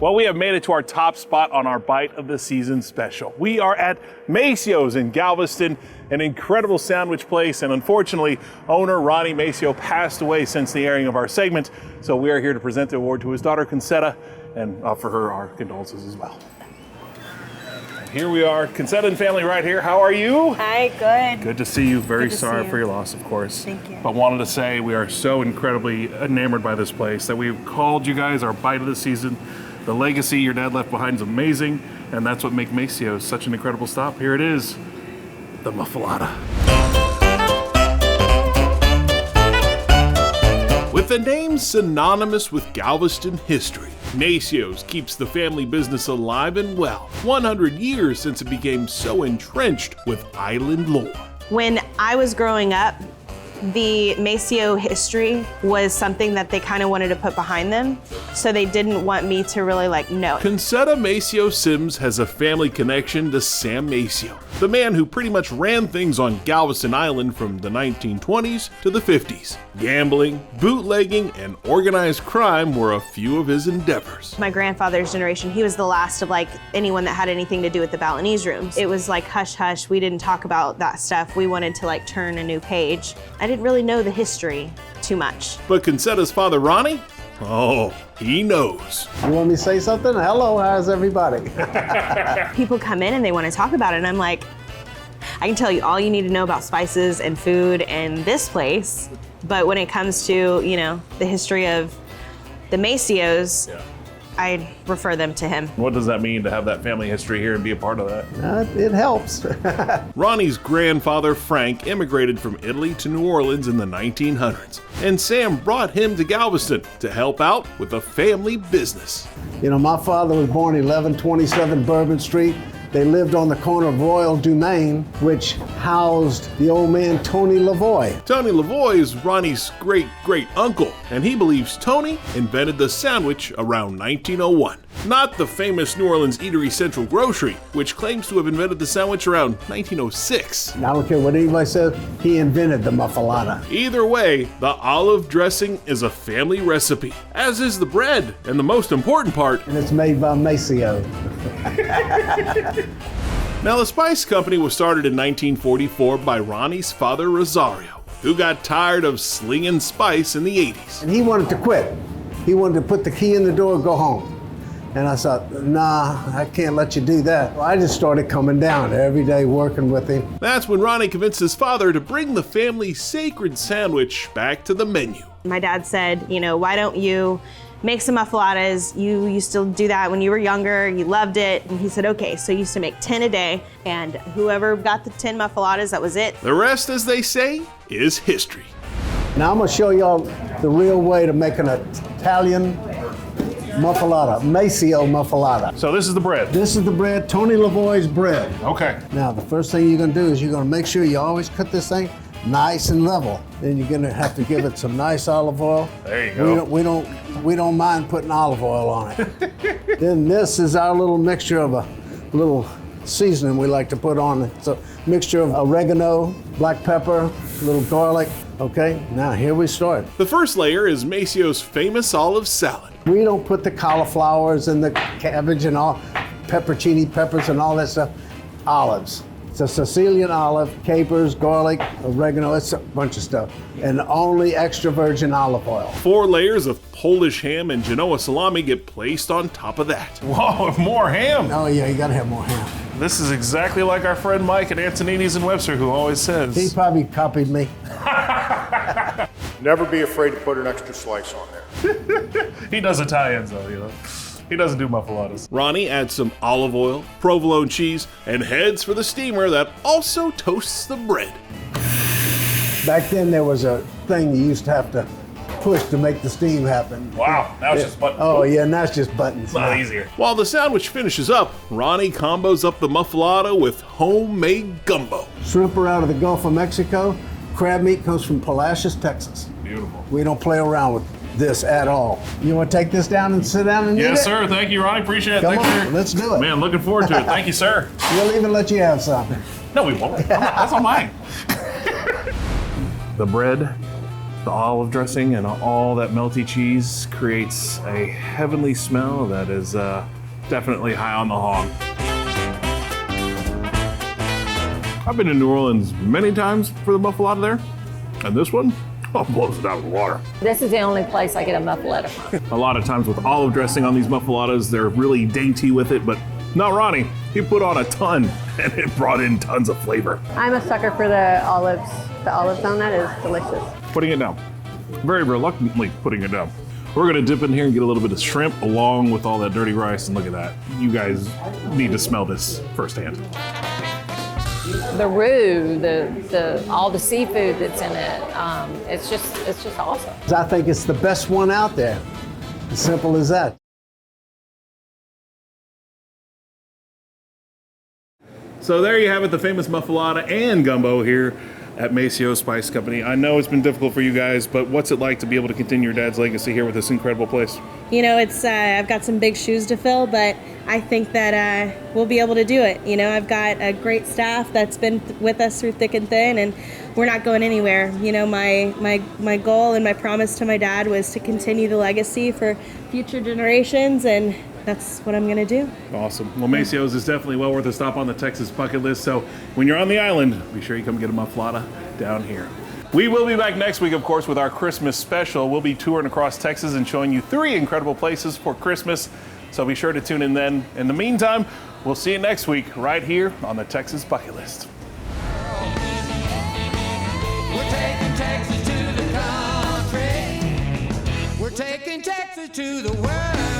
Well, we have made it to our top spot on our Bite of the Season special. We are at Maceo's in Galveston, an incredible sandwich place, and unfortunately, owner Ronnie Maceo passed away since the airing of our segment, so we are here to present the award to his daughter, Concetta, and offer her our condolences as well. And here we are, Concetta and family right here. How are you? Hi, good. Good to see you. Very sorry for your loss, of course. Thank you. But wanted to say we are so incredibly enamored by this place that we've called you guys our Bite of the Season. The legacy your dad left behind is amazing, and that's what makes Maceo such an incredible stop. Here it is, the Muffalata. With a name synonymous with Galveston history, Maceo's keeps the family business alive and well, 100 years since it became so entrenched with island lore. When I was growing up, the Maceo history was something that they kind of wanted to put behind them, so they didn't want me to really know it. Concetta Maceo Sims has a family connection to Sam Maceo, the man who pretty much ran things on Galveston Island from the 1920s to the 50s. Gambling, bootlegging, and organized crime were a few of his endeavors. My grandfather's generation, he was the last of anyone that had anything to do with the Balinese rooms. It was hush hush, we didn't talk about that stuff. We wanted to turn a new page. I didn't really know the history too much. But Concetta's father, Ronnie? Oh, he knows. You want me to say something? Hello, how's everybody? People come in and they want to talk about it, and I'm like, I can tell you all you need to know about spices and food and this place, but when it comes to, the history of the Maceos, I refer them to him. What does that mean to have that family history here and be a part of that? It helps. Ronnie's grandfather, Frank, immigrated from Italy to New Orleans in the 1900s, and Sam brought him to Galveston to help out with a family business. My father was born 1127 Bourbon Street. They lived on the corner of Royal Dumaine, which housed the old man Tony Lavoie. Tony Lavoie is Ronnie's great-great-uncle, and he believes Tony invented the sandwich around 1901. Not the famous New Orleans eatery Central Grocery, which claims to have invented the sandwich around 1906. I don't care what anybody says, he invented the muffalata. Either way, the olive dressing is a family recipe, as is the bread, and the most important part. And it's made by Maceo. Now, the Spice Company was started in 1944 by Ronnie's father, Rosario, who got tired of slinging spice in the 80s. And he wanted to quit. He wanted to put the key in the door and go home. And I thought, nah, I can't let you do that. Well, I just started coming down every day working with him. That's when Ronnie convinced his father to bring the family's sacred sandwich back to the menu. My dad said, why don't you make some muffalatas? You used to do that when you were younger, you loved it. And he said, okay, so he used to make 10 a day, and whoever got the 10 muffalatas, that was it. The rest, as they say, is history. Now I'm gonna show y'all the real way to make an Italian muffalata, Maceo muffalata. So this is the bread? This is the bread, Tony Lavoie's bread. Okay. Now the first thing you're gonna do is you're gonna make sure you always cut this thing nice and level. Then you're gonna have to give it some nice olive oil. There you go. We don't mind putting olive oil on it. Then this is our little mixture of a little seasoning we like to put on it. It's a mixture of oregano, black pepper, a little garlic. Okay, now here we start. The first layer is Maceo's famous olive salad. We don't put the cauliflowers and the cabbage and all, pepperoncini peppers and all that stuff. Olives. It's a Sicilian olive, capers, garlic, oregano, it's a bunch of stuff. And only extra virgin olive oil. 4 layers of Polish ham and Genoa salami get placed on top of that. Whoa, more ham! Oh yeah, you gotta have more ham. This is exactly like our friend Mike at Antonini's in Webster, who always says. He probably copied me. Never be afraid to put an extra slice on there. He does Italians though, He doesn't do muffalatas. Ronnie adds some olive oil, provolone cheese, and heads for the steamer that also toasts the bread. Back then there was a thing you used to have to push to make the steam happen. Wow, now it's just buttons. Oh yeah, now it's just buttons. It's a lot easier. While the sandwich finishes up, Ronnie combos up the muffalata with homemade gumbo. Shrimp are out of the Gulf of Mexico. Crab meat comes from Palacios, Texas. Beautiful. We don't play around with this at all. You want to take this down and sit down and eat it? Yes, sir. Thank you, Ronnie. Appreciate it. Come on, let's do it. Man, looking forward to it. Thank you, sir. We'll even let you have some. No, we won't. That's all mine. The bread The olive dressing and all that melty cheese creates a heavenly smell that is definitely high on the hog. I've been to New Orleans many times for the muffalata there, and this one blows it out of the water. This is the only place I get a muffaletta from. A lot of times with olive dressing on these muffalatas, they're really dainty with it, but not Ronnie. He put on a ton, and it brought in tons of flavor. I'm a sucker for the olives. The olives on that is delicious. Putting it down. Very reluctantly putting it down. We're gonna dip in here and get a little bit of shrimp along with all that dirty rice, and look at that. You guys need to smell this firsthand. The roux, all the seafood that's in it, it's just awesome. I think it's the best one out there. As simple as that. So there you have it, the famous muffalata and gumbo here at Maceo Spice Company. I know it's been difficult for you guys, but what's it like to be able to continue your dad's legacy here with this incredible place? You know, it's I've got some big shoes to fill, but I think that we'll be able to do it. You know, I've got a great staff that's been with us through thick and thin, and we're not going anywhere. You know, my goal and my promise to my dad was to continue the legacy for future generations, and that's what I'm gonna do. Awesome. Well, Maceo's is definitely well worth a stop on the Texas bucket list. So when you're on the island, be sure you come get a muffalata down here. We will be back next week, of course, with our Christmas special. We'll be touring across Texas and showing you 3 incredible places for Christmas. So be sure to tune in then. In the meantime, we'll see you next week right here on the Texas bucket list. We're taking Texas to the country. We're taking Texas to the world.